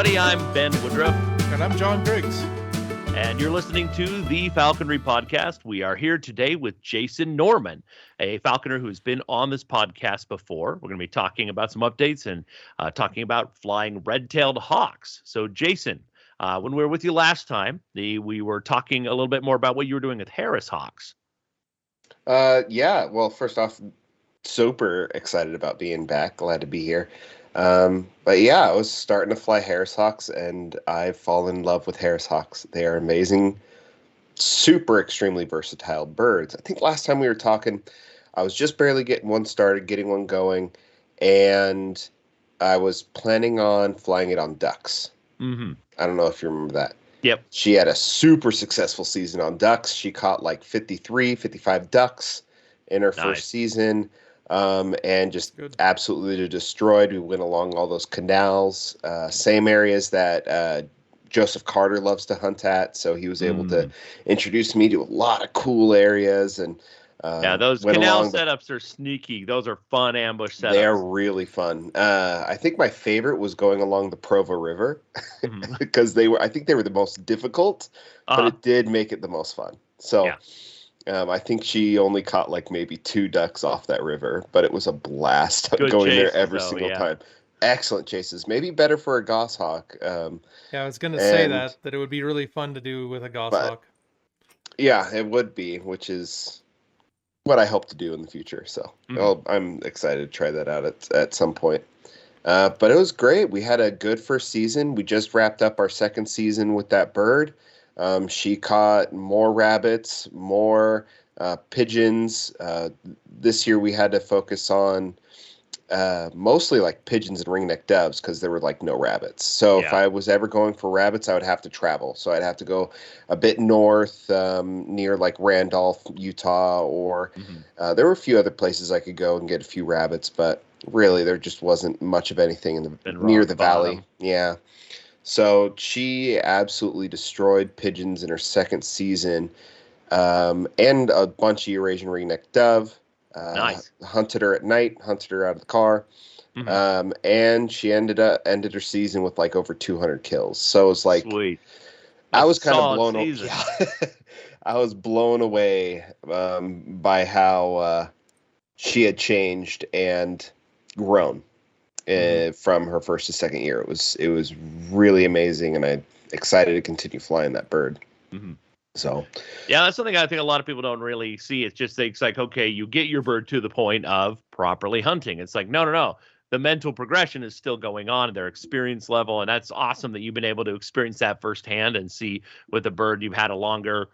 everybody. I'm Ben Woodruff. And I'm John Griggs. And you're listening to the Falconry Podcast. We are here today with Jason Norman, a falconer who's been on this podcast before. We're going to be talking about some updates and talking about flying red-tailed hawks. So, Jason, when we were with you last time, we were talking a little bit more about what you were doing with Harris hawks. Yeah. Well, first off, super excited about being back. Glad to be here. But yeah, I was starting to fly Harris hawks, and I've fallen in love with Harris hawks. They are amazing, super extremely versatile birds. I think last time we were talking, I was just barely getting one started, getting one going, and I was planning on flying it on ducks. Mm-hmm. I don't know if you remember that. Yep. She had a super successful season on ducks. She caught like 53, 55 ducks in her first season. And just absolutely destroyed. We went along all those canals, same areas that Joseph Carter loves to hunt at. So he was able to introduce me to a lot of cool areas. And those canal setups are sneaky. Those are fun ambush setups. They are really fun. I think my favorite was going along the Provo River because I think they were the most difficult, but it did make it the most fun. So. Yeah. I think she only caught like maybe 2 ducks off that river, but it was a blast going there every single time. Excellent chases. Maybe better for a goshawk. I was going to say that it would be really fun to do with a goshawk. Yeah, it would be, which is what I hope to do in the future. So I'm excited to try that out at some point. But it was great. We had a good first season. We just wrapped up our second season with that bird. She caught more rabbits, more pigeons. This year we had to focus on mostly like pigeons and ringneck doves because there were like no rabbits. So if I was ever going for rabbits, I would have to travel. So I'd have to go a bit north near like Randolph, Utah, or there were a few other places I could go and get a few rabbits, but really there just wasn't much of anything near the valley. Yeah. So she absolutely destroyed pigeons in her second season, and a bunch of Eurasian ringneck dove. Nice. Hunted her at night, hunted her out of the car, and she ended her season with like over 200 kills. So it was like, sweet. I was kind of blown away. I was blown away by how she had changed and grown. From her first to second year. It was really amazing, and I'm excited to continue flying that bird. So that's something I think a lot of people don't really see. It's like, okay, you get your bird to the point of properly hunting. It's like, no. The mental progression is still going on, their experience level, and that's awesome that you've been able to experience that firsthand and see with the bird you've had a longer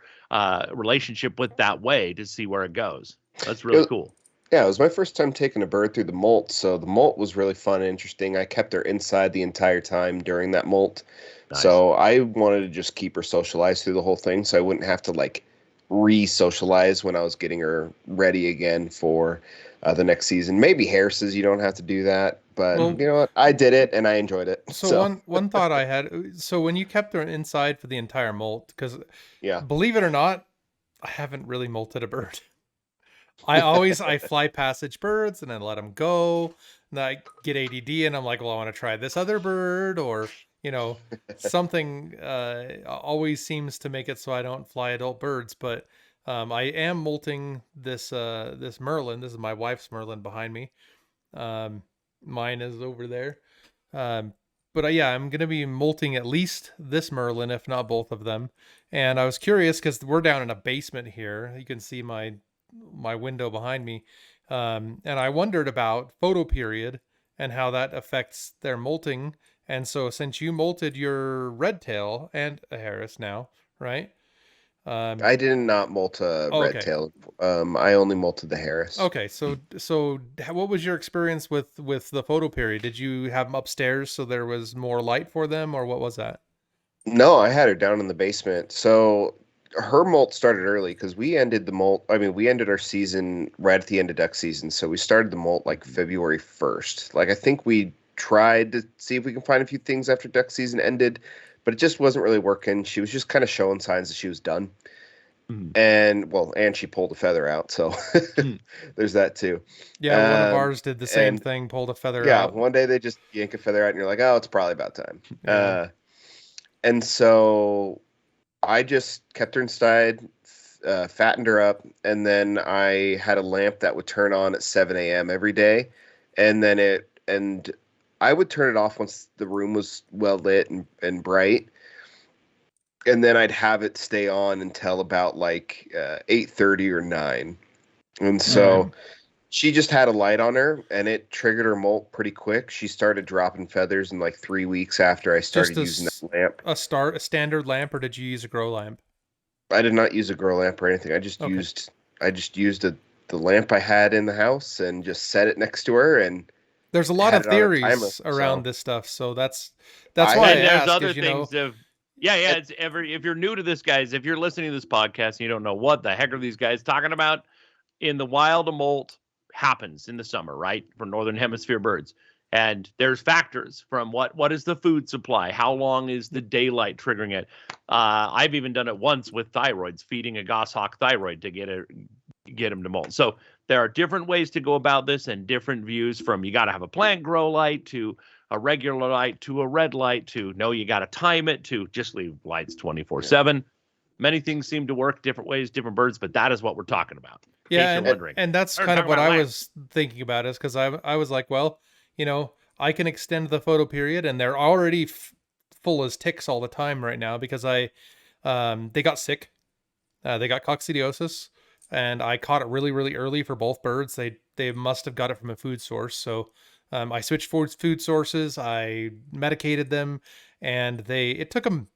relationship with that way to see where it goes. That's really cool. Yeah, it was my first time taking a bird through the molt, so the molt was really fun and interesting. I kept her inside the entire time during that molt. Nice. So I wanted to just keep her socialized through the whole thing so I wouldn't have to like re-socialize when I was getting her ready again for the next season. Maybe Harris's, you don't have to do that, but you know what? I did it and I enjoyed it. So one thought I had, so when you kept her inside for the entire molt, because believe it or not, I haven't really molted a bird. I fly passage birds and then let them go, and I get ADD and I'm like, well, I want to try this other bird, or something always seems to make it so I don't fly adult birds. But I am molting this Merlin. This is my wife's Merlin behind me. Mine is over there. But I'm going to be molting at least this Merlin, if not both of them. And I was curious because we're down in a basement here. You can see my window behind me, and I wondered about photo period and how that affects their molting. And so since you molted your red-tail and a Harris now, right? I did not molt a red-tail. I only molted the Harris. Okay, so what was your experience with the photo period? Did you have them upstairs so there was more light for them, or what was that? No, I had her down in the basement. So her molt started early because we ended our season right at the end of duck season. So we started the molt like February 1st. Like, I think we tried to see if we can find a few things after duck season ended, but it just wasn't really working. She was just kind of showing signs that she was done. And she pulled a feather out, so there's that too. Yeah, one of ours did the same thing, pulled a feather out. Yeah, one day they just yank a feather out, and you're like, oh, it's probably about time. Yeah. And so I just kept her inside, fattened her up, and then I had a lamp that would turn on at 7 a.m. every day, and I would turn it off once the room was well lit and bright. And then I'd have it stay on until about 8:30 or 9. And so she just had a light on her, and it triggered her molt pretty quick. She started dropping feathers in 3 weeks after I started using that lamp. A standard lamp, or did you use a grow lamp? I did not use a grow lamp or anything. I just used the lamp I had in the house and just set it next to her. And there's a lot of theories around this stuff, so that's why I asked. There's other things it's if you're new to this, guys, if you're listening to this podcast and you don't know what the heck are these guys talking about, in the wild, a molt happens in the summer, right? For Northern Hemisphere birds. And there's factors from what is the food supply? How long is the daylight triggering it? I've even done it once with thyroids, feeding a goshawk thyroid to get them to molt. So there are different ways to go about this and different views, from you got to have a plant grow light to a regular light to a red light to no, you got to time it to just leave lights 24/7. Many things seem to work different ways, different birds, but that is what we're talking about. Yeah, and that's kind of what I was thinking about, is because I was like, well, I can extend the photo period, and they're already full as ticks all the time right now because they got sick. They got coccidiosis, and I caught it really, really early for both birds. They must have got it from a food source, so I switched food sources. I medicated them, and it took them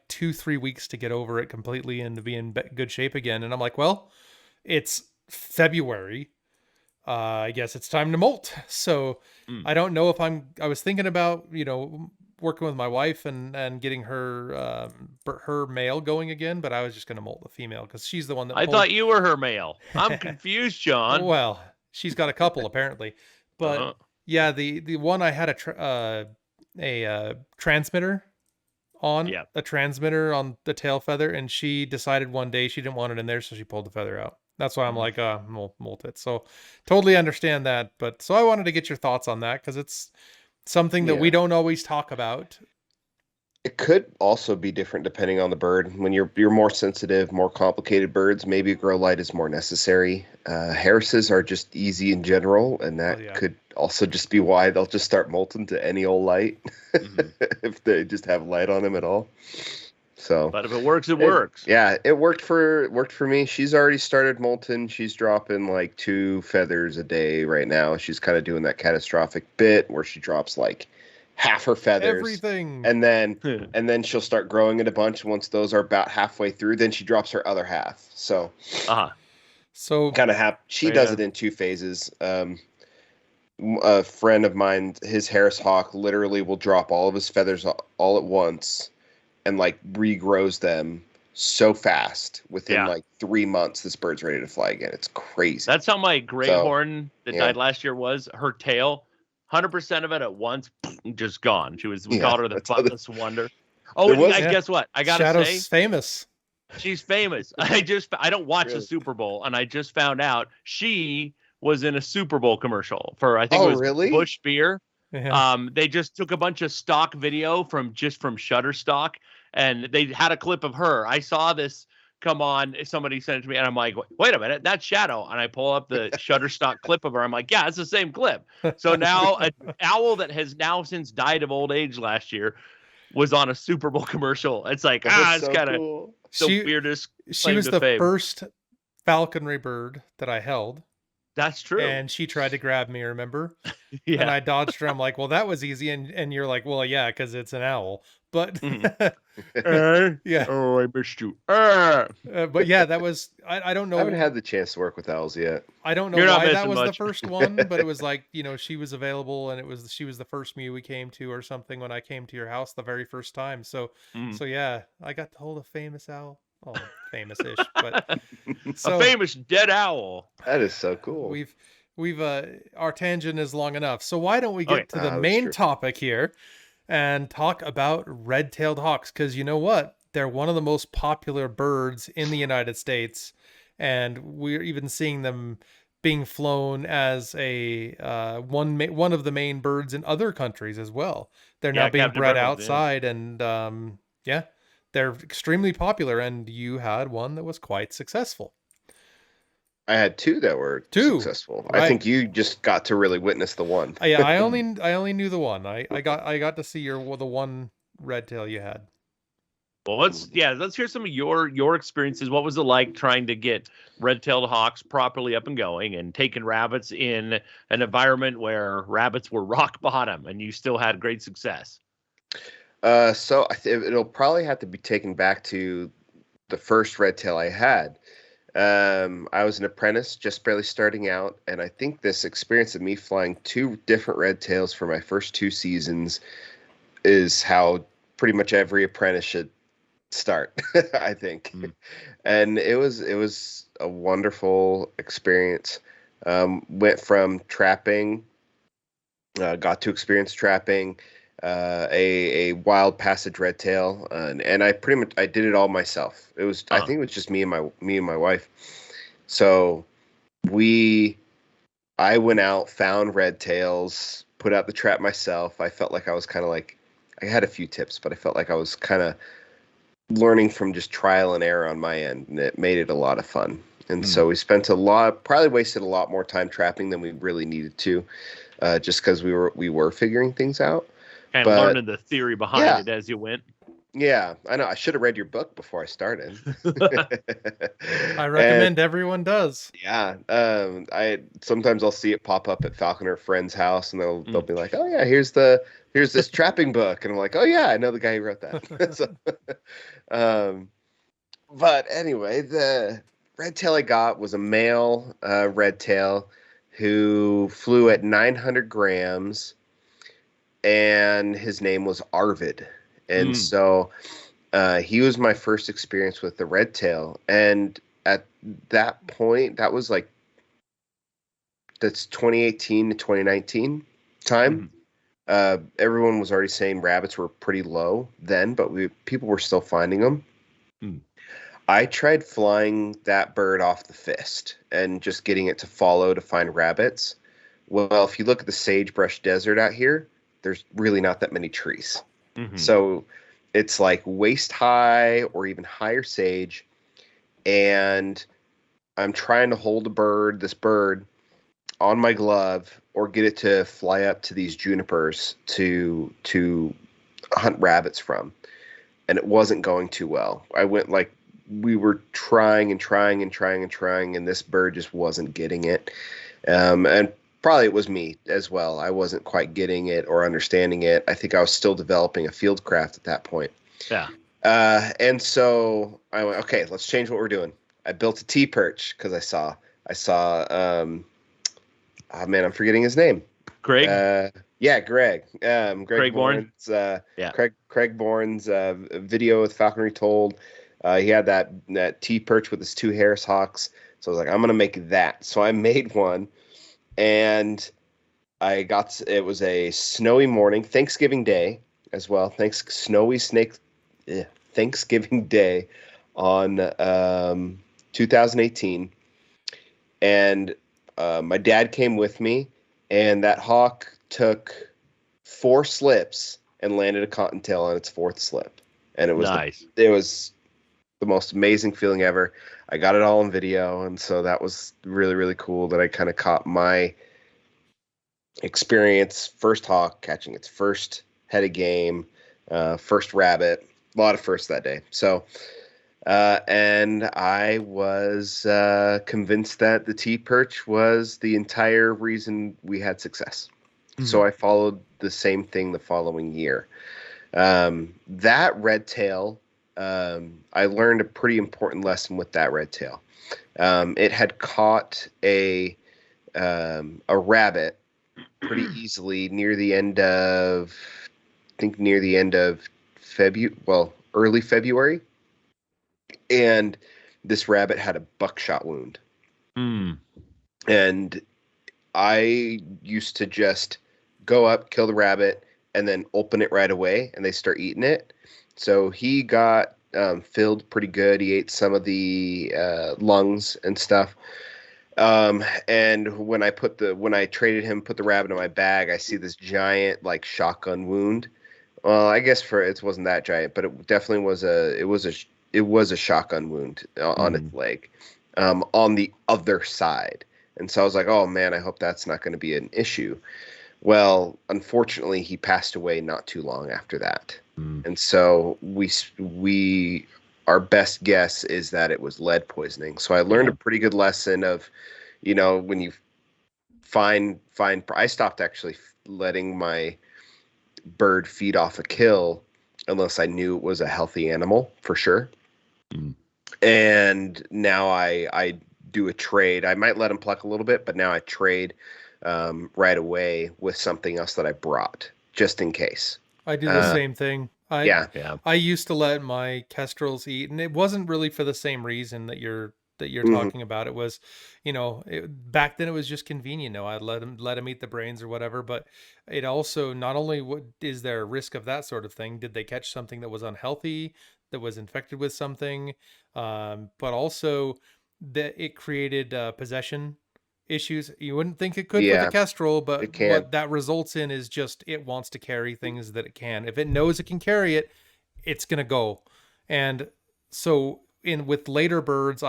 2-3 weeks to get over it completely and to be in good shape again. And I'm like, well, it's February. I guess it's time to molt. So I don't know if I was thinking about, working with my wife and getting her male going again, but I was just going to molt the female because she's the one that I thought you were her male. I'm confused, John. Well, she's got a couple apparently, but yeah, the one I had a transmitter on, a transmitter on the tail feather, and she decided one day she didn't want it in there, so she pulled the feather out. That's why I'm like, molt it. So totally understand that. But so I wanted to get your thoughts on that because it's something that we don't always talk about. It could also be different depending on the bird. When you're more sensitive, more complicated birds, maybe a grow light is more necessary. Harrises are just easy in general, and that could also just be why they'll just start molting to any old light if they just have light on them at all. So, but if it works, it works. Yeah, it worked for me. She's already started molting. She's dropping 2 feathers a day right now. She's kind of doing that catastrophic bit where she drops half her feathers, everything, and then she'll start growing it a bunch. Once those are about halfway through, then she drops her other half. So, so kind of she does it in 2 phases. A friend of mine, his Harris hawk, literally will drop all of his feathers all at once, and regrows them so fast within 3 months. This bird's ready to fly again. It's crazy. That's how my gray horn that died last year was. Her tail, 100% of it at once, just gone. We called her the Buttless Wonder. Oh, guess what? I gotta Shadow's say, famous. She's famous. I don't watch the Super Bowl, and I just found out she was in a Super Bowl commercial for, I think it was Busch Beer. Yeah. They just took a bunch of stock video from Shutterstock, and they had a clip of her. I saw this come on. Somebody sent it to me, and I'm like, wait a minute, that's Shadow. And I pull up the Shutterstock clip of her. I'm like, yeah, it's the same clip. So now an owl that has now since died of old age last year was on a Super Bowl commercial. It's like, it's so kind of cool. the weirdest. She was the first falconry bird that I held. That's true. And she tried to grab me, remember? Yeah. And I dodged her. I'm like, well, that was easy. And you're like, well, yeah, because it's an owl. But yeah. Oh, I missed you. But yeah, that was, I don't know. I haven't had the chance to work with owls yet. I don't know why that was the first one, but it was she was available, and she was the first mew we came to or something when I came to your house the very first time. So yeah, I got to hold a famous owl. Oh, famous-ish, but a famous dead owl. That is so cool. We've our tangent is long enough. So why don't we get to the main topic here and talk about red-tailed hawks? Because you know what? they're one of the most popular birds in the United States, and we're even seeing them being flown as a one of the main birds in other countries as well. They're now being captive bred birds, outside, and they're extremely popular. And you had one that was quite successful. I had two that were successful. Right. I think you just got to really witness the one. Yeah, I only knew the one. I got to see the one red-tail you had. Well, let's hear some of your experiences. What was it like trying to get red-tailed hawks properly up and going and taking rabbits in an environment where rabbits were rock bottom and you still had great success? So it'll probably have to be taken back to the first red-tail I had. I was an apprentice, just barely starting out, and I think this experience of me flying two different red-tails for my first 2 seasons is how pretty much every apprentice should start, I think. And it was a wonderful experience. Went from trapping, got to experience trapping, a wild passage red-tail, and I did it all myself. It was I think it was just me and my wife. So I went out, found red-tails, put out the trap myself. I felt like I was kind of like, I had a few tips, but I felt like I was kind of learning from just trial and error on my end, and it made it a lot of fun. And so we spent probably wasted a lot more time trapping than we really needed to, just because we were figuring things out. And learning the theory behind it as you went. Yeah, I know. I should have read your book before I started. I recommend everyone does. Yeah. Sometimes I'll see it pop up at Falconer friend's house, and they'll be like, "Oh yeah, here's this trapping book," and I'm like, "Oh yeah, I know the guy who wrote that." So, but anyway, the red-tail I got was a male red-tail who flew at 900 grams, and his name was Arvid. And so he was my first experience with the red-tail. And at that point, that's 2018 to 2019 time. Everyone was already saying rabbits were pretty low then, but people were still finding them. I tried flying that bird off the fist and just getting it to follow to find rabbits. Well, if you look at the sagebrush desert out here, there's really not that many trees. So it's like waist high or even higher sage. And I'm trying to hold this bird on my glove or get it to fly up to these junipers to hunt rabbits from. And it wasn't going too well. We were trying, and this bird just wasn't getting it. And probably it was me as well. I wasn't quite getting it or understanding it. I think I was still developing a field craft at that point. Yeah. And so I went, okay, let's change what we're doing. I built a T-perch because I saw, I'm forgetting his name. Greg? Greg. Greg Bourne's, Craig Bourne's video with Falconry Told. He had that T-perch with his 2 Harris Hawks. So I was like, I'm going to make that. So I made one. And it was a snowy morning, Thanksgiving Day as well. Thanksgiving Day on 2018. And my dad came with me, and that hawk took 4 slips and landed a cottontail on its 4th slip. And it was nice. It was the most amazing feeling ever. I got it all on video, and so that was really, really cool that I kind of caught my experience, first hawk catching its first head of game, first rabbit, a lot of firsts that day. So, and I was convinced that the T-perch was the entire reason we had success. So I followed the same thing the following year. That red-tail, I learned a pretty important lesson with that red-tail. It had caught a rabbit pretty easily near the end of early February. And this rabbit had a buckshot wound. And I used to just go up, kill the rabbit, and then open it right away, and they start eating it. So he got filled pretty good. He ate some of the lungs and stuff. And when I traded him, put the rabbit in my bag, I see this giant like shotgun wound. Well, I guess it wasn't that giant, but it definitely was a shotgun wound on its leg, on the other side. And so I was like, oh man, I hope that's not going to be an issue. Well, unfortunately, he passed away not too long after that. And so our best guess is that it was lead poisoning. So I learned a pretty good lesson of, when you I stopped actually letting my bird feed off a kill unless I knew it was a healthy animal for sure. And now I do a trade. I might let him pluck a little bit, but now I trade right away with something else that I brought just in case. I do the same thing. Yeah. I used to let my kestrels eat, and it wasn't really for the same reason that you're talking about. It was, back then it was just convenient. I'd let them eat the brains or whatever. But it also, not only is there a risk of that sort of thing, did they catch something that was unhealthy, that was infected with something, but also that it created possession issues. You wouldn't think it could with a kestrel, but what that results in is just it wants to carry things that it can. If it knows it can carry it, it's gonna go. And so with later birds,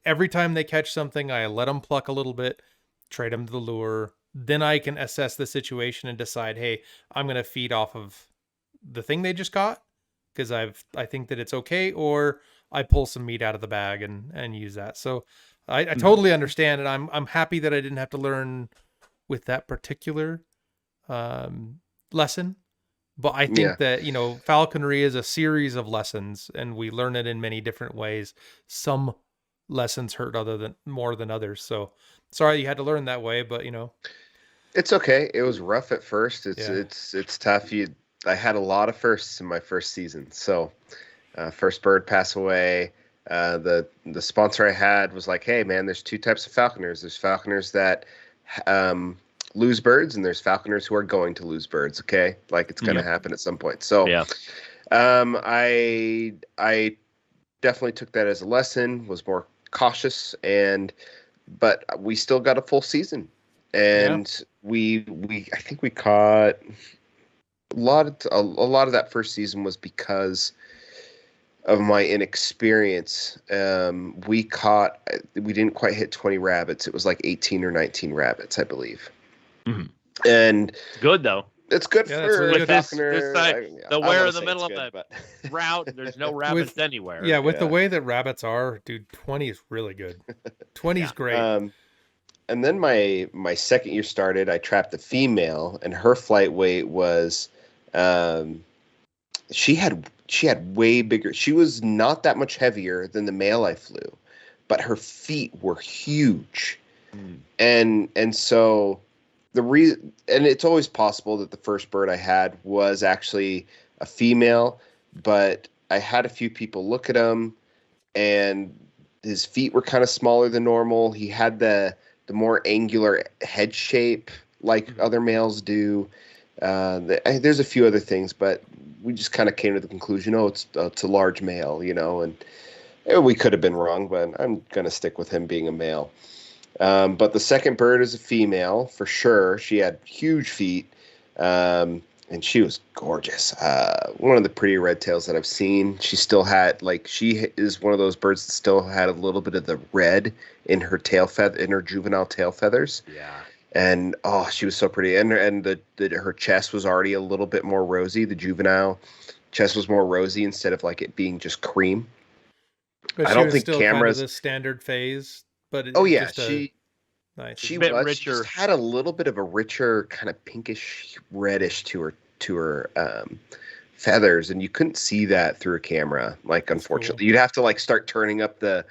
every time they catch something, I let them pluck a little bit, trade them to the lure. Then I can assess the situation and decide, hey, I'm gonna feed off of the thing they just caught because I think that it's okay, or I pull some meat out of the bag and use that. So I totally understand, and I'm happy that I didn't have to learn with that particular lesson. But I think that, falconry is a series of lessons, and we learn it in many different ways. Some lessons hurt more than others. So sorry you had to learn that way, but it's okay. It was rough at first. It's tough. I had a lot of firsts in my first season. So first bird pass away. The sponsor I had was like, hey man, there's two types of falconers. There's falconers that lose birds, and there's falconers who are going to lose birds. Okay, like it's going to happen at some point. So I definitely took that as a lesson, was more cautious, but we still got a full season, and we I think we caught a lot of that first season was because of my inexperience. We didn't quite hit 20 rabbits. It was like 18 or 19 rabbits, I believe. And it's good though. It's good for really falconer. We're in the middle of a route. There's no rabbits anywhere. Yeah, with the way that rabbits are, dude, 20 is really good. 20 is great. And then my second year started. I trapped a female, and her flight weight was, she had way bigger. She was not that much heavier than the male I flew, but her feet were huge. And so the reason, and it's always possible that the first bird I had was actually a female, but I had a few people look at him, and his feet were kind of smaller than normal. He had the more angular head shape like other males do. There's a few other things, but we just kind of came to the conclusion, it's a large male, and we could have been wrong, but I'm going to stick with him being a male. But the second bird is a female for sure. She had huge feet, and she was gorgeous. One of the prettier red-tails that I've seen. She still had, she is one of those birds that still had a little bit of the red in her tail feather, in her juvenile tail feathers. Yeah. And she was so pretty, and her chest was already a little bit more rosy. The juvenile chest was more rosy instead of it being just cream. But I don't think still cameras kind of the standard phase. But she was richer. She just had a little bit of a richer kind of pinkish reddish to her feathers, and you couldn't see that through a camera. Unfortunately, cool. You'd have to start turning up the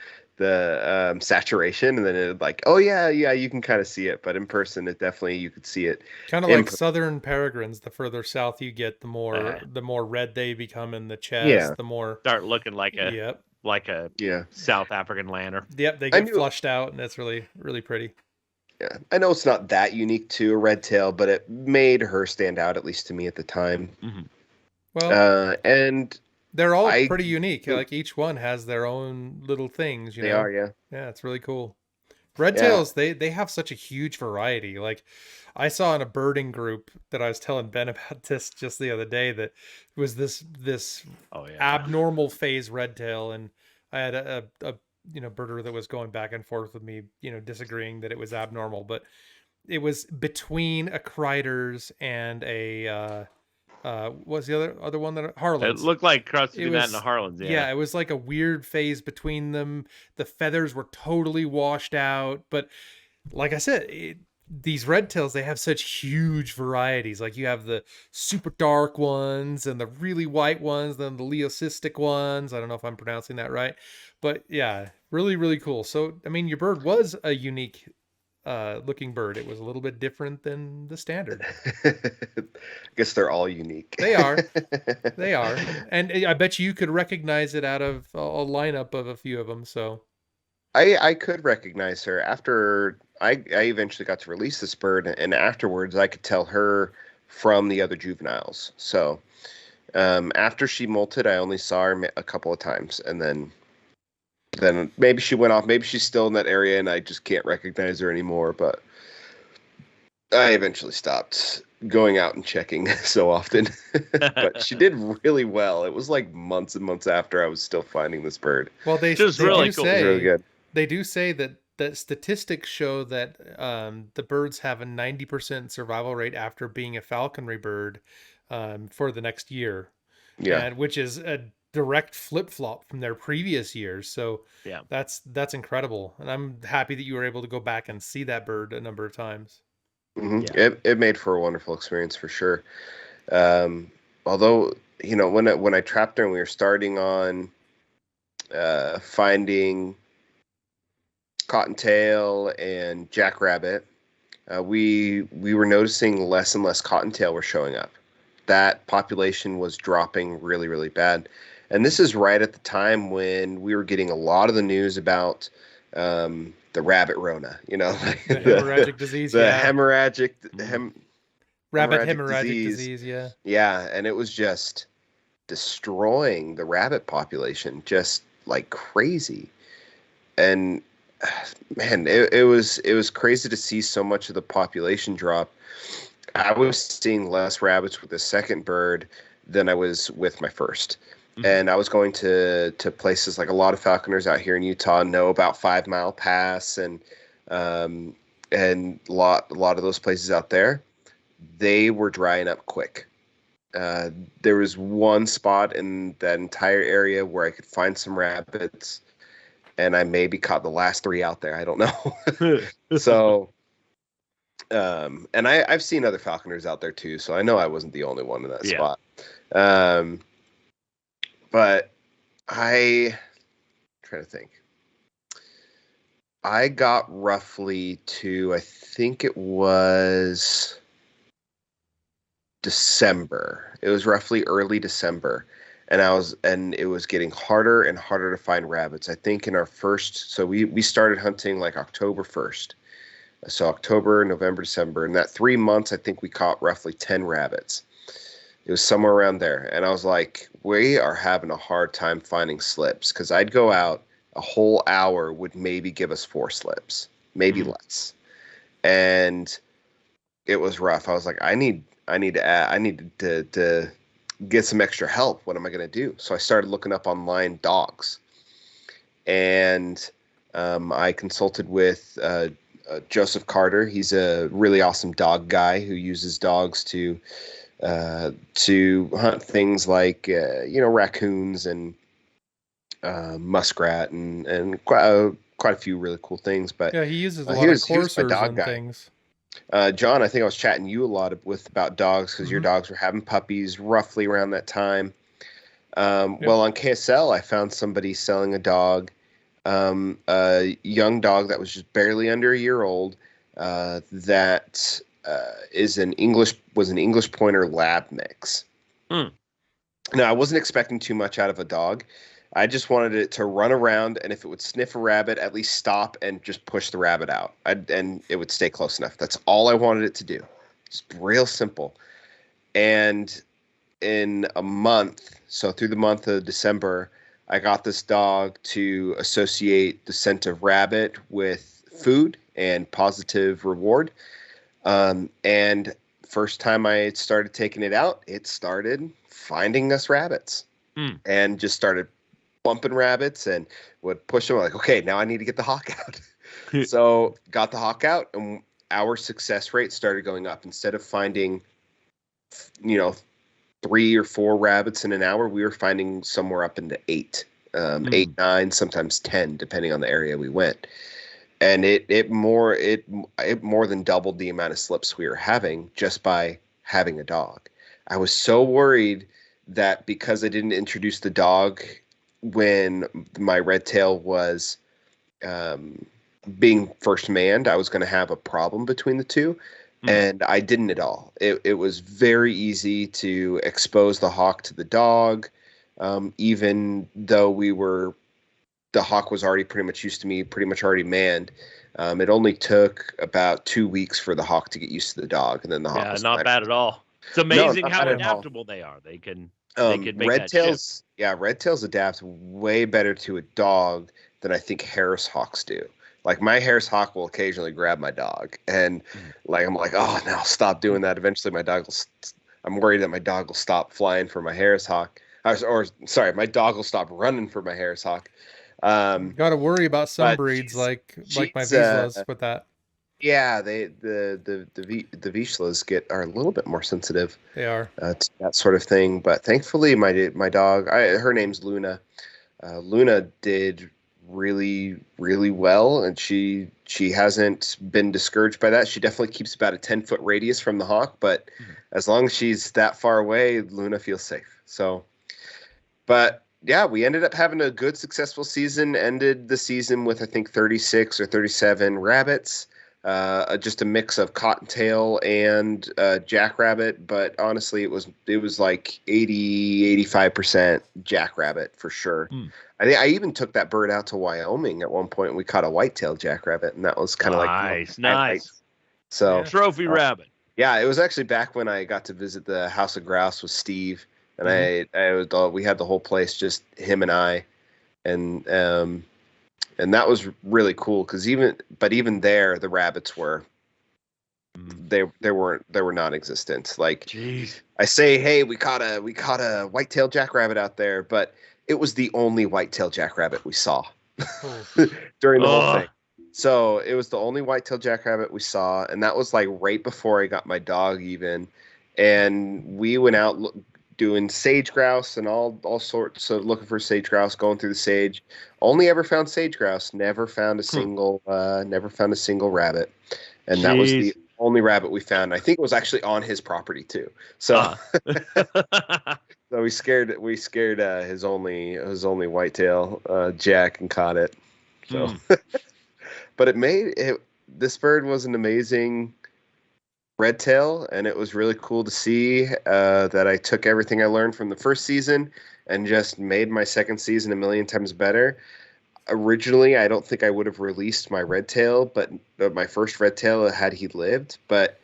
saturation, and then it you can kind of see it, but in person it definitely, you could see it. Kind of like southern peregrines. The further south you get, the more red they become in the chest, the more start looking like a South African lanner. Yep, they get flushed out, and it's really, really pretty. Yeah, I know it's not that unique to a red tail, but it made her stand out, at least to me at the time. Well, and They're all pretty unique. Like each one has their own little things, They are, yeah. Yeah, it's really cool. Red-tails, they have such a huge variety. Like I saw in a birding group that I was telling Ben about this just the other day, that was this abnormal phase red-tail, and I had a birder that was going back and forth with me, disagreeing that it was abnormal, but it was between a Kreider's and a what's the other one that Harlan's? It looked like cross between that and the Harlan's. Yeah, it was like a weird phase between them. The feathers were totally washed out, but like I said, these red-tails, they have such huge varieties. Like you have the super dark ones and the really white ones, then the leucistic ones. I don't know if I'm pronouncing that right, but yeah, really, really cool. So, I mean, your bird was a unique looking bird. It was a little bit different than the standard. I guess they're all unique. They are. And I bet you could recognize it out of a lineup of a few of them. So I could recognize her after I eventually got to release this bird, and afterwards I could tell her from the other juveniles. So after she molted, I only saw her a couple of times, and then maybe she went off. Maybe she's still in that area, and I just can't recognize her anymore. But I eventually stopped going out and checking so often. But she did really well. It was like months and months after I was still finding this bird. Well, they really do cool. say, really good. They do say that statistics show that the birds have a 90% survival rate after being a falconry bird for the next year. Yeah, and which is a direct flip-flop from their previous years. So yeah, that's incredible, and I'm happy that you were able to go back and see that bird a number of times. Mm-hmm. Yeah. It made for a wonderful experience for sure. Although when I trapped her and we were starting on finding cottontail and jackrabbit, we were noticing less and less cottontail were showing up. That population was dropping really, really bad. And this is right at the time when we were getting a lot of the news about the rabbit Rona, the hemorrhagic disease. The hemorrhagic rabbit hemorrhagic disease, yeah. Yeah, and it was just destroying the rabbit population just like crazy. And man, it was crazy to see so much of the population drop. I was seeing less rabbits with the second bird than I was with my first. Mm-hmm. And I was going to places like a lot of falconers out here in Utah know about 5 Mile Pass and a lot of those places out there. They were drying up quick. There was one spot in that entire area where I could find some rabbits, and I maybe caught the last 3 out there. I don't know. So, and I've seen other falconers out there too, so I know I wasn't the only one in that spot. But I'm trying to think. I got roughly to, I think it was December. It was roughly early December. And it was getting harder and harder to find rabbits. I think in our first, so we started hunting like October 1st. So October, November, December. In that 3 months, I think we caught roughly 10 rabbits. It was somewhere around there. And I was like, we are having a hard time finding slips, because I'd go out, a whole hour would maybe give us 4 slips, maybe less. And it was rough. I was like, I need to get some extra help. What am I going to do? So I started looking up online dogs. And I consulted with Joseph Carter. He's a really awesome dog guy who uses dogs to hunt things like raccoons and muskrat and quite a few really cool things. But yeah, he uses a lot of coursers and things. John, I think I was chatting you a lot about dogs, because your dogs were having puppies roughly around that time. Well, on KSL, I found somebody selling a dog, a young dog that was just barely under a year old, that was an English pointer lab mix. Now, I wasn't expecting too much out of a dog. I just wanted it to run around, and if it would sniff a rabbit, at least stop and just push the rabbit out, and it would stay close enough. That's all I wanted it to do. Just real simple. And in a month, so through the month of December, I got this dog to associate the scent of rabbit with food and positive reward. And first time I started taking it out, it started finding us rabbits and just started bumping rabbits and would push them like, okay, now I need to get the hawk out. So got the hawk out, and our success rate started going up. Instead of finding, 3 or 4 rabbits in an hour, we were finding somewhere up into 8, 8, 9, sometimes 10, depending on the area we went. And it more than doubled the amount of slips we were having just by having a dog. I was so worried that because I didn't introduce the dog when my red-tail was being first manned, I was going to have a problem between the two. And I didn't at all. It was very easy to expose the hawk to the dog, even though the hawk was already pretty much used to me, pretty much already manned. It only took about 2 weeks for the hawk to get used to the dog, and then the hawk was not bad at all. It's amazing how adaptable they are. They can make red-tails. Yeah, red-tails adapt way better to a dog than I think Harris hawks do. Like, my Harris hawk will occasionally grab my dog, and I'm like, oh no, stop doing that. Eventually, I'm worried that my dog will stop flying for my Harris hawk, or sorry, my dog will stop running for my Harris hawk. Got to worry about some breeds like my Vizslas with that. Yeah, the Vizslas are a little bit more sensitive. They are to that sort of thing. But thankfully, my dog, her name's Luna. Luna did really, really well, and she hasn't been discouraged by that. She definitely keeps about a 10-foot radius from the hawk, but as long as she's that far away, Luna feels safe. So, but yeah, we ended up having a good, successful season. Ended the season with, I think, 36 or 37 rabbits. Just a mix of cottontail and jackrabbit, but honestly, it was like 80-85% jackrabbit for sure. I even took that bird out to Wyoming at one point, and we caught a white-tailed jackrabbit, and that was kind of nice. So trophy rabbit. Yeah, it was actually back when I got to visit the House of Grouse with Steve, and we had the whole place, just him and I, and that was really cool because even there, the rabbits were they were non-existent. Like, jeez. I say, hey, we caught a white-tailed jackrabbit out there, but it was the only white-tailed jackrabbit we saw during the whole thing. So it was the only white-tailed jackrabbit we saw, and that was like right before I got my dog even, and we went out doing sage grouse and all sorts of looking for sage grouse, going through the sage. Only ever found sage grouse. Never found a single rabbit, and Jeez. That was the only rabbit we found. I think it was actually on his property too. So, so we scared his only whitetail Jack and caught it. So, but this bird was an amazing red-tail, and it was really cool to see that I took everything I learned from the first season and just made my second season a million times better. Originally, I don't think I would have released my red-tail, but my first red-tail had he lived. But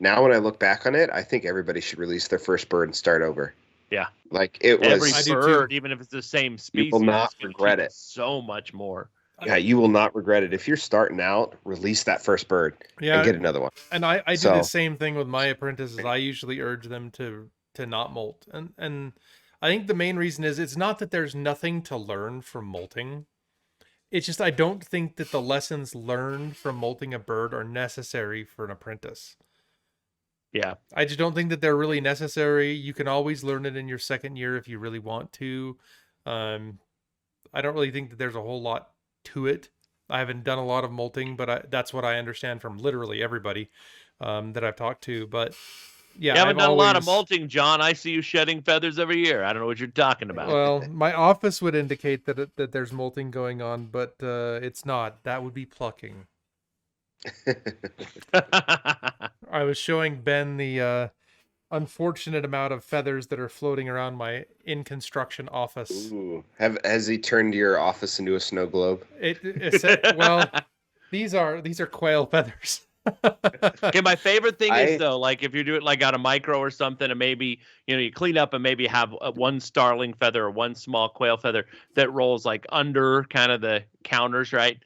now when I look back on it, I think everybody should release their first bird and start over. Yeah. Like, it was... Every bird, even if it's the same species, you will not regret it. So much more. Yeah, you will not regret it. If you're starting out, release that first bird and get another one. And I do the same thing with my apprentices. I usually urge them to not molt. And I think the main reason is it's not that there's nothing to learn from molting. It's just I don't think that the lessons learned from molting a bird are necessary for an apprentice. Yeah. I just don't think that they're really necessary. You can always learn it in your second year if you really want to. I don't really think that there's a whole lot to it. I haven't done a lot of molting, but that's what I understand from literally everybody that I've talked to. But yeah, you haven't done a lot of molting, John. I see you shedding feathers every year. I don't know what you're talking about. Well, my office would indicate that there's molting going on, but it's not. That would be plucking. I was showing Ben the unfortunate amount of feathers that are floating around my in construction office. Ooh. Has he turned your office into a snow globe? Well, these are quail feathers. Okay, my favorite thing is though, like if you do it like on a micro or something, and maybe you clean up and maybe have one starling feather or one small quail feather that rolls like under kind of the counters, right?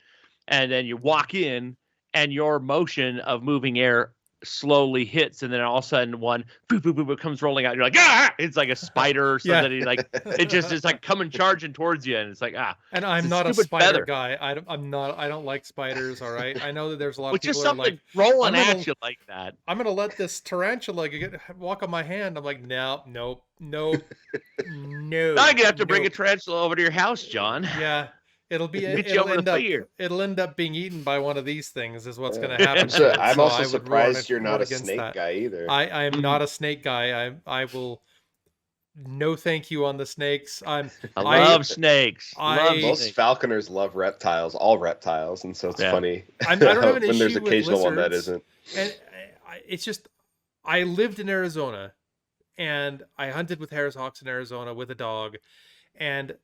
And then you walk in, and your motion of moving air slowly hits, and then all of a sudden one boop, boop, boop, boop, comes rolling out. You're like, ah! It's like a spider or something. Yeah. Like it just is like coming charging towards you, and it's like And I'm not a spider guy. I'm not. I don't like spiders. All right. I know that there's a lot of people just something like rolling at you like that. I'm gonna let this tarantula walk on my hand. I'm like, nope. Now you have to bring a tarantula over to your house, John. Yeah. It'll end up being eaten by one of these things is what's going to happen. I'm also surprised you're not a snake guy either. I am not a snake guy. I will no thank you on the snakes. I love snakes. Most falconers love reptiles, all reptiles, and so it's funny. I don't have an when issue there's occasional with one that isn't. And it's just I lived in Arizona, and I hunted with Harris hawks in Arizona with a dog, and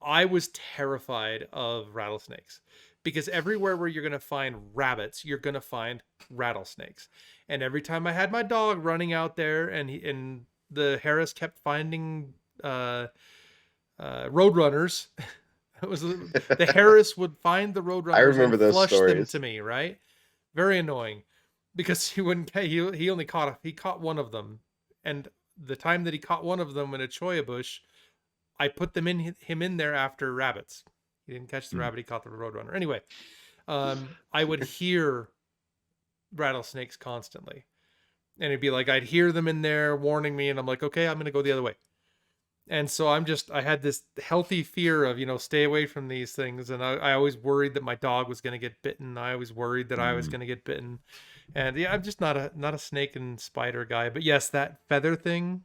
I was terrified of rattlesnakes because everywhere where you're going to find rabbits, you're going to find rattlesnakes. And every time I had my dog running out there and the Harris kept finding roadrunners, the Harris would find the roadrunners. I remember those flush stories. them to me, right? Very annoying because he only caught one of them. And the time that he caught one of them in a cholla bush, I put him in there after rabbits. He didn't catch the rabbit. He caught the roadrunner. Anyway, I would hear rattlesnakes constantly. And it'd be like, I'd hear them in there warning me. And I'm like, okay, I'm going to go the other way. And so I had this healthy fear of, stay away from these things. And I always worried that my dog was going to get bitten. I always worried that I was going to get bitten. And yeah, I'm just not a snake and spider guy. But yes, that feather thing,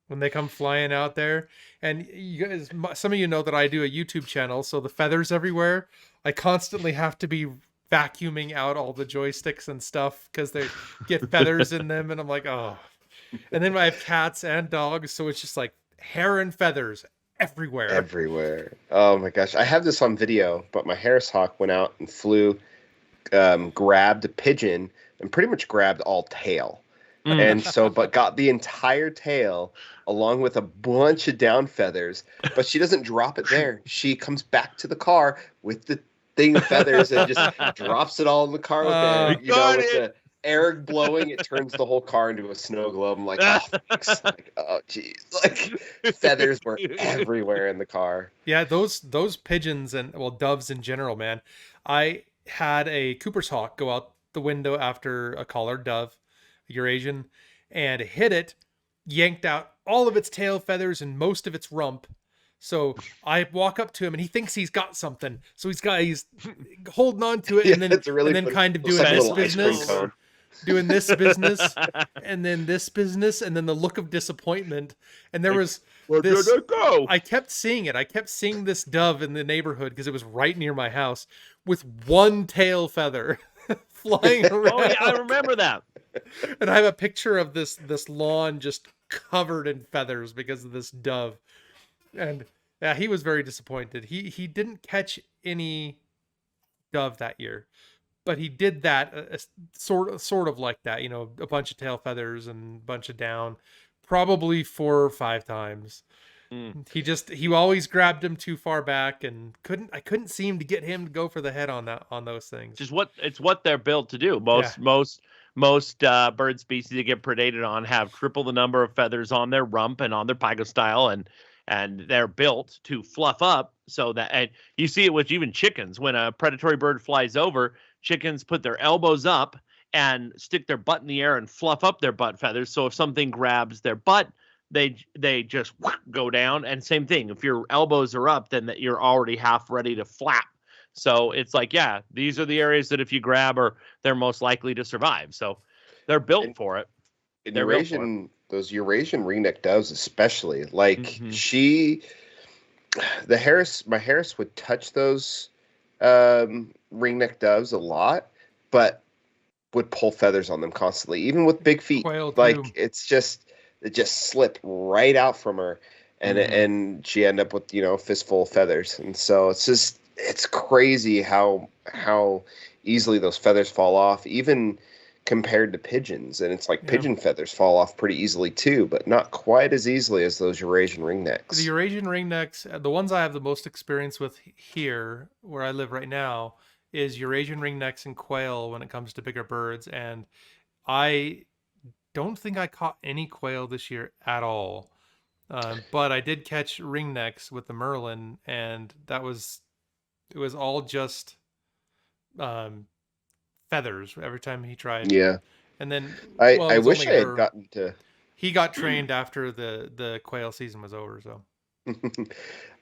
when they come flying out there, and you guys, some of you know that I do a YouTube channel, so the feathers everywhere, I constantly have to be vacuuming out all the joysticks and stuff because they get feathers in them, and I'm like, oh. And then I have cats and dogs, so it's just like hair and feathers everywhere. Oh my gosh, I have this on video, but my Harris hawk went out and flew, grabbed a pigeon, and pretty much grabbed all tail. And so, but got the entire tail along with a bunch of down feathers, but she doesn't drop it there. She comes back to the car with the thing of feathers and just drops it all in the car with with the air blowing. It turns the whole car into a snow globe. I'm like, oh, thanks. Like, oh, geez. Like, feathers were everywhere in the car. Yeah, those pigeons and, doves in general, man. I had a Cooper's hawk go out the window after a collared dove, Eurasian, and hit it, yanked out all of its tail feathers and most of its rump. So I walk up to him and he thinks he's got something. So he's holding on to it and then kind of doing this business, and then this business, and then the look of disappointment. And there was this. I kept seeing it. I kept seeing this dove in the neighborhood because it was right near my house with one tail feather flying around. Oh yeah, I remember that. And I have a picture of this lawn just covered in feathers because of this dove. And yeah, he was very disappointed. He didn't catch any dove that year, but he did that sort of like that, a bunch of tail feathers and a bunch of down, probably 4 or 5 times. He always grabbed him too far back and I couldn't seem to get him to go for the head on those things. Just what they're built to do. Most bird species that get predated on have triple the number of feathers on their rump and on their pygostyle, and they're built to fluff up so that, and you see it with even chickens. When a predatory bird flies over, chickens put their elbows up and stick their butt in the air and fluff up their butt feathers. So if something grabs their butt, they just go down. And same thing, if your elbows are up, then you're already half ready to flap. So it's like, yeah, these are the areas that if you grab, they're most likely to survive. So they're built for it. Those Eurasian ringneck doves, especially, like my Harris would touch those ringneck doves a lot, but would pull feathers on them constantly, even with big feet. It just slipped right out from her, and she ended up with a fistful of feathers. And so it's just, it's crazy how easily those feathers fall off, even compared to pigeons. And it's like pigeon feathers fall off pretty easily too, but not quite as easily as those Eurasian ringnecks. The Eurasian ringnecks, the ones I have the most experience with here, where I live right now, is Eurasian ringnecks and quail when it comes to bigger birds. And I don't think I caught any quail this year at all. But I did catch ringnecks with the Merlin, and it was all just feathers every time he tried. Yeah. And then I wish I had gotten to. He got trained after the quail season was over, so.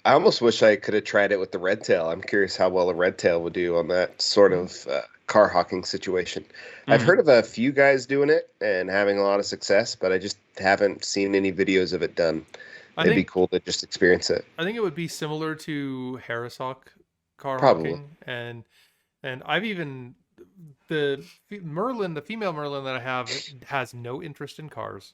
I almost wish I could have tried it with the red-tail. I'm curious how well a red-tail would do on that sort of car hawking situation. I've heard of a few guys doing it and having a lot of success, but I just haven't seen any videos of it done. It'd be cool to just experience it. I think it would be similar to Harris hawk car hawking, and I've even the female Merlin that I have has no interest in cars.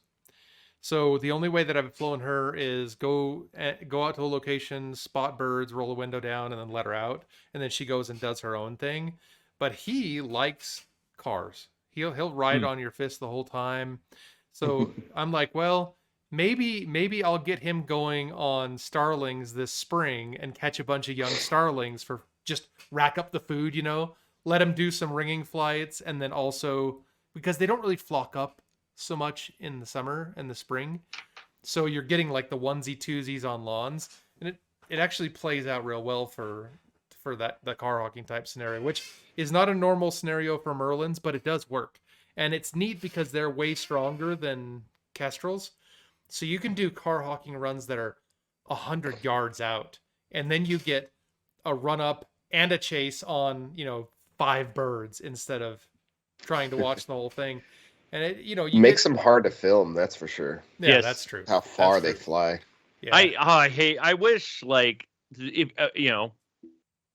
So the only way that I've flown her is go out to a location, spot birds, roll the window down, and then let her out, and then she goes and does her own thing. But he likes cars. He'll ride on your fist the whole time. So I'm like, well, maybe I'll get him going on starlings this spring and catch a bunch of young starlings for just rack up the food, let him do some ringing flights, and then also because they don't really flock up so much in the summer and the spring, so you're getting like the onesie twosies on lawns, and it actually plays out real well for the car hawking type scenario, which is not a normal scenario for Merlins, but it does work. And it's neat because they're way stronger than kestrels, so you can do car hawking runs that are 100 yards out, and then you get a run up and a chase on 5 birds instead of trying to watch the whole thing. And it makes them hard to film, that's for sure. Yeah, yes. That's true. How far they fly. Yeah. I wish if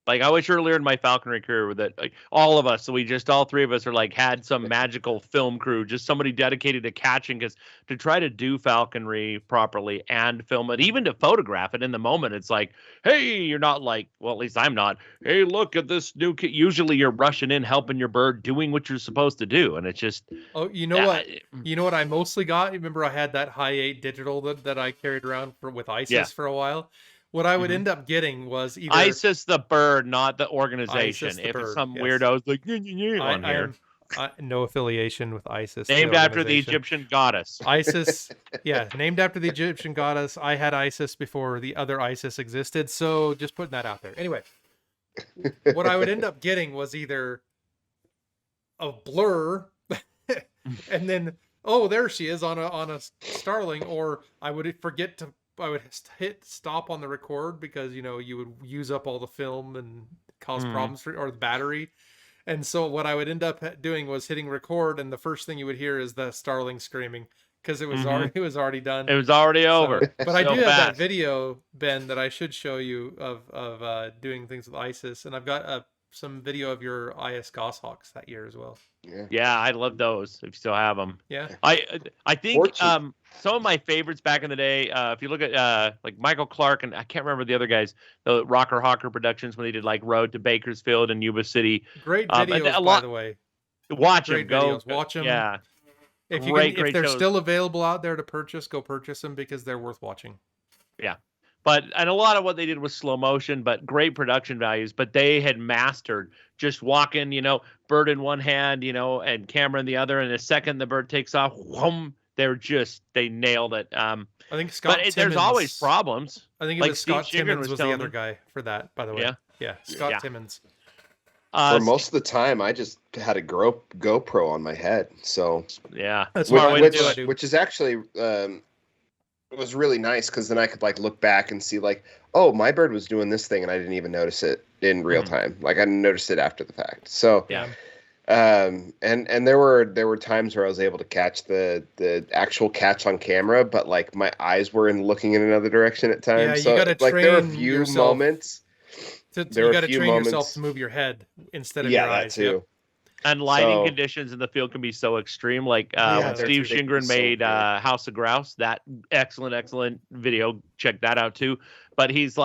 I wish earlier in my falconry career that all of us, all 3 of us are had some magical film crew, just somebody dedicated to catching, because to try to do falconry properly and film it, even to photograph it in the moment, it's like, hey, you're not well, at least I'm not, hey, look at this new kid. Usually you're rushing in, helping your bird, doing what you're supposed to do. And it's just, what? You know what I mostly got? Remember I had that high 8 digital that I carried around with ISIS for a while? What I would end up getting was either ISIS the bird, not the organization. If it's some weirdos on here. No affiliation with ISIS. Named after the Egyptian goddess. ISIS, named after the Egyptian goddess. I had ISIS before the other ISIS existed, so just putting that out there. Anyway, what I would end up getting was either a blur, and then there she is on a starling, or I would hit stop on the record because you would use up all the film and cause problems or the battery. And so what I would end up doing was hitting record, and the first thing you would hear is the starling screaming because it was already done. It was already over. But I do have that video, Ben, that I should show you of doing things with ISIS, and I've got some video of your IS goshawks that year as well. Yeah, I love those. If you still have them. Yeah. I think some of my favorites back in the day, if you look at Michael Clark, and I can't remember the other guys, the Rocker Hawker Productions, when they did Road to Bakersfield and Yuba City. Great videos, by the way. Watch them. Watch them. Yeah. If they're still available out there to purchase, go purchase them because they're worth watching. Yeah. And a lot of what they did was slow motion, but great production values. But they had mastered just walking, bird in one hand, and camera in the other. And the second the bird takes off, whoom, they nailed it. I think Scott Timmons, there's always problems. I think it was Scott Timmons was the other guy for that, by the way. Yeah. Scott Timmons. For most of the time, I just had a GoPro on my head. So yeah, that's which is actually it was really nice because then I could look back and see my bird was doing this thing and I didn't even notice it in real time. I didn't notice it after the fact. So and there were times where I was able to catch the actual catch on camera, but my eyes were looking in another direction at times. Yeah, you so gotta train there were a few moments. You got to train yourself to move your head instead of your eyes. Yeah, that too. Yep. And lighting conditions in the field can be so extreme. When Steve Shingren made House of Grouse, that excellent video. Check that out too. But he's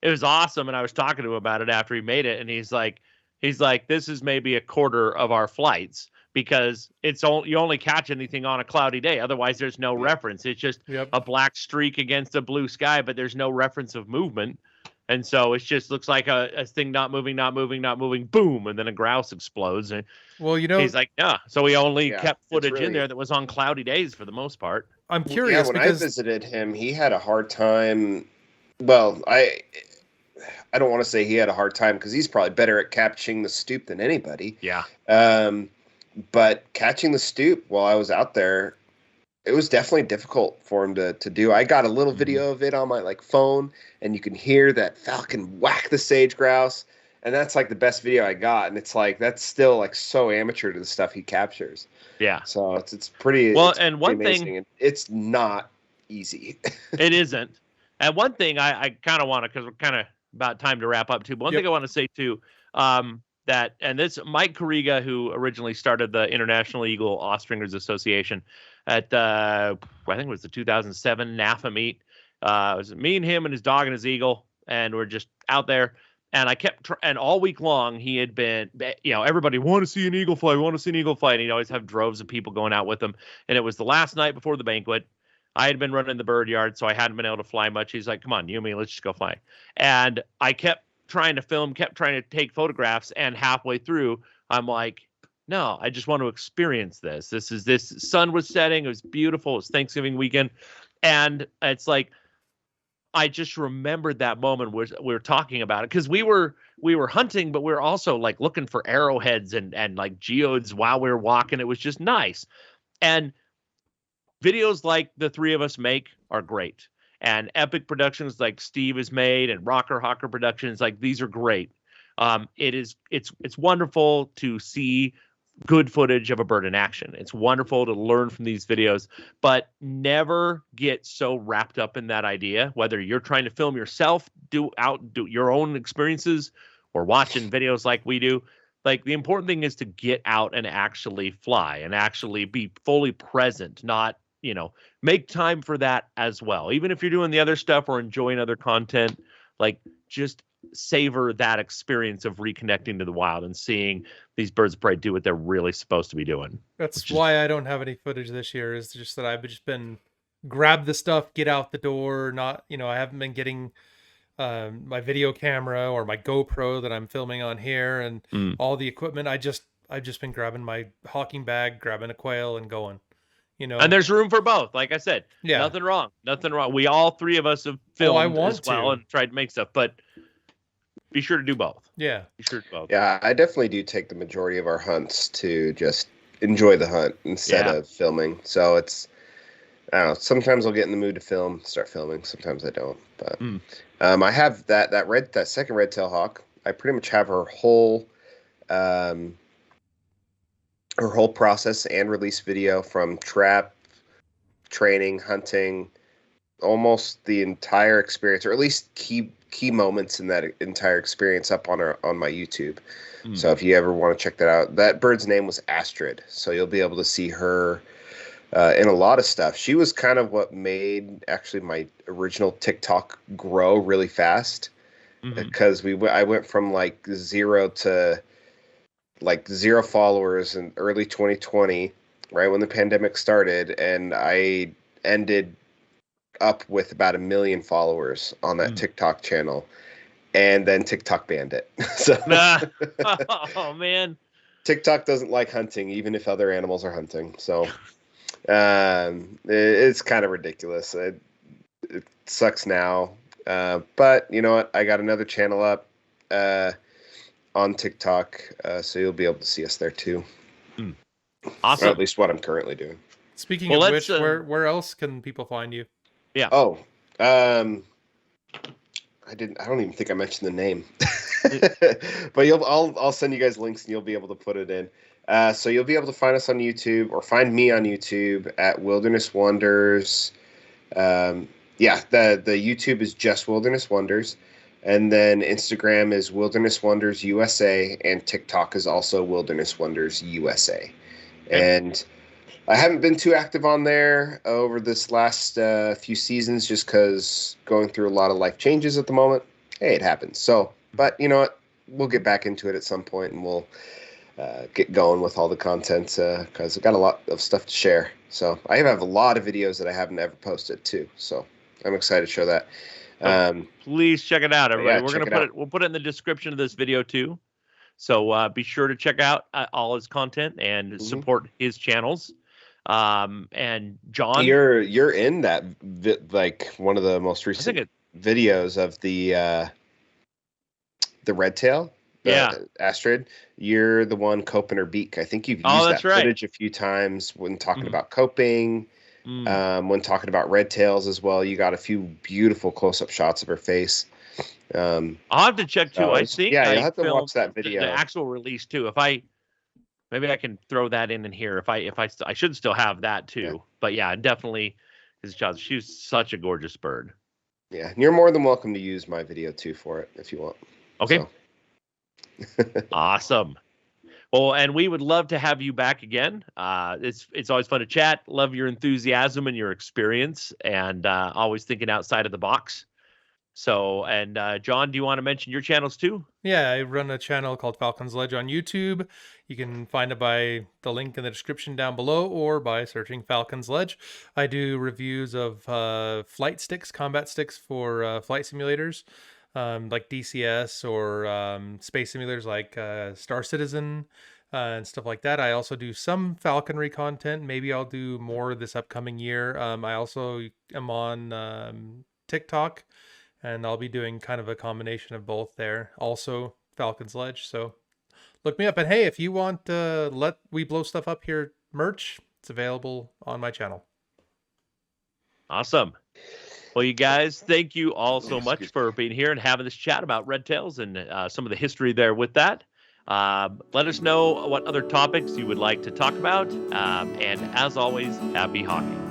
it was awesome. And I was talking to him about it after he made it. And he's like, this is maybe a quarter of our flights because you only catch anything on a cloudy day. Otherwise there's no reference. It's just a black streak against a blue sky, but there's no reference of movement. And so it just looks like a thing not moving, boom, and then a grouse explodes. And well, he's like, yeah. So he only kept footage in there that was on cloudy days for the most part. I'm curious when because I visited him, he had a hard time. Well, I don't want to say he had a hard time because he's probably better at catching the stoop than anybody. Yeah. But catching the stoop while I was out there, it was definitely difficult for him to do. I got a little video of it on my phone, and you can hear that falcon whack the sage grouse, and that's the best video I got. And it's that's still so amateur to the stuff he captures. Yeah. So it's pretty well. It's and pretty one amazing. thing, it's not easy. It isn't. And one thing I kind of want to, because we're kind of about time to wrap up too. But one thing I want to say too, that, and this Mike Carriga, who originally started the International Eagle Ostringers Association at I think it was the 2007 NAFA meet. It was me and him and his dog and his eagle, and we're just out there. And I kept, and all week long he had been, everybody want to see an eagle fly, and he'd always have droves of people going out with him. And it was the last night before the banquet. I had been running the bird yard, so I hadn't been able to fly much. He's like, come on, you and me, let's just go fly. And I kept trying to film, kept trying to take photographs, and halfway through, I'm like, no, I just want to experience this. This sun was setting. It was beautiful. It was Thanksgiving weekend. And it's like, I just remembered that moment where we were talking about it, because we were hunting, but we were also looking for arrowheads and geodes while we were walking. It was just nice. And videos like the three of us make are great. And epic productions like Steve has made and Rocker Hawker Productions, these are great. It's wonderful to see good footage of a bird in action. It's wonderful to learn from these videos, but never get so wrapped up in that idea, whether you're trying to film yourself, do your own experiences, or watching videos like we do. The important thing is to get out and actually fly and actually be fully present, not, make time for that as well. Even if you're doing the other stuff or enjoying other content, just savor that experience of reconnecting to the wild and seeing these birds of prey do what they're really supposed to be doing. That's why I don't have any footage this year, is just that I've just been grab the stuff, get out the door. Not, I haven't been getting my video camera or my GoPro that I'm filming on here and all the equipment. I've just been grabbing my hawking bag, grabbing a quail and going. And there's room for both. Like I said, nothing wrong. We all three of us have filmed as well and tried to make stuff, but be sure to do both. Yeah. Be sure to do both. Yeah, I definitely do take the majority of our hunts to just enjoy the hunt instead of filming. So it's, I don't know, sometimes I'll get in the mood to start filming. Sometimes I don't. But I have that second red-tail hawk. I pretty much have her whole process and release video from trap, training, hunting, almost the entire experience, or at least key moments in that entire experience up on my YouTube. So if you ever want to check that out, that bird's name was Astrid. So you'll be able to see her in a lot of stuff. She was kind of what made actually my original TikTok grow really fast, because I went from 0 to 0 followers in early 2020, right when the pandemic started, and I ended up with about 1 million followers on that TikTok channel, and then TikTok banned it. So oh man, TikTok doesn't like hunting, even if other animals are hunting. So it's kind of ridiculous. It sucks now, but you know what? I got another channel up on TikTok, so you'll be able to see us there too. Awesome. Or at least what I'm currently doing. Speaking of which, where else can people find you? Yeah. Oh, I don't even think I mentioned the name, but I'll send you guys links and you'll be able to put it in. So you'll be able to find us on YouTube, or find me on YouTube at Wilderness Wonders. The YouTube is just Wilderness Wonders. And then Instagram is Wilderness Wonders USA, and TikTok is also Wilderness Wonders USA. And I haven't been too active on there over this last few seasons, just because going through a lot of life changes at the moment. hey, it happens. So, but you know what? We'll get back into it at some point, and we'll get going with all the content because I've got a lot of stuff to share. So I have a lot of videos that I haven't ever posted too. So I'm excited to show that. Please check it out, everybody. Yeah, We're gonna put it. We'll put it in the description of this video too. So be sure to check out all his content and support his channels. And John, you're in that like one of the most recent videos of the red-tail. Astrid, you're the one coping her beak. I think you've used that footage a few times when talking about coping, when talking about red-tails as well. You got a few beautiful close-up shots of her face. I'll have to check too. I think you'll have to watch that video. The actual release too. Maybe I can throw that in here. I should still have that too. Yeah. But yeah, definitely his child. She's such a gorgeous bird. Yeah, and you're more than welcome to use my video too for it if you want. Okay. So. Awesome. Well, and we would love to have you back again. It's always fun to chat. Love your enthusiasm and your experience, and always thinking outside of the box. So, and John, do you want to mention your channels too? Yeah, I run a channel called Falcon's Ledge on YouTube. You can find it by the link in the description down below or by searching Falcon's Ledge. I do reviews of flight sticks, combat sticks for flight simulators. Like DCS or space simulators like Star Citizen and stuff like that. I also do some falconry content. Maybe I'll do more this upcoming year. I also am on TikTok, and I'll be doing kind of a combination of both there. Also Falcon's Ledge. So look me up. And hey, if you want Let We Blow Stuff Up Here merch, it's available on my channel. Awesome. Well, you guys, thank you all so much for being here and having this chat about red-tails and some of the history there with that. Let us know what other topics you would like to talk about. And as always, happy hawking.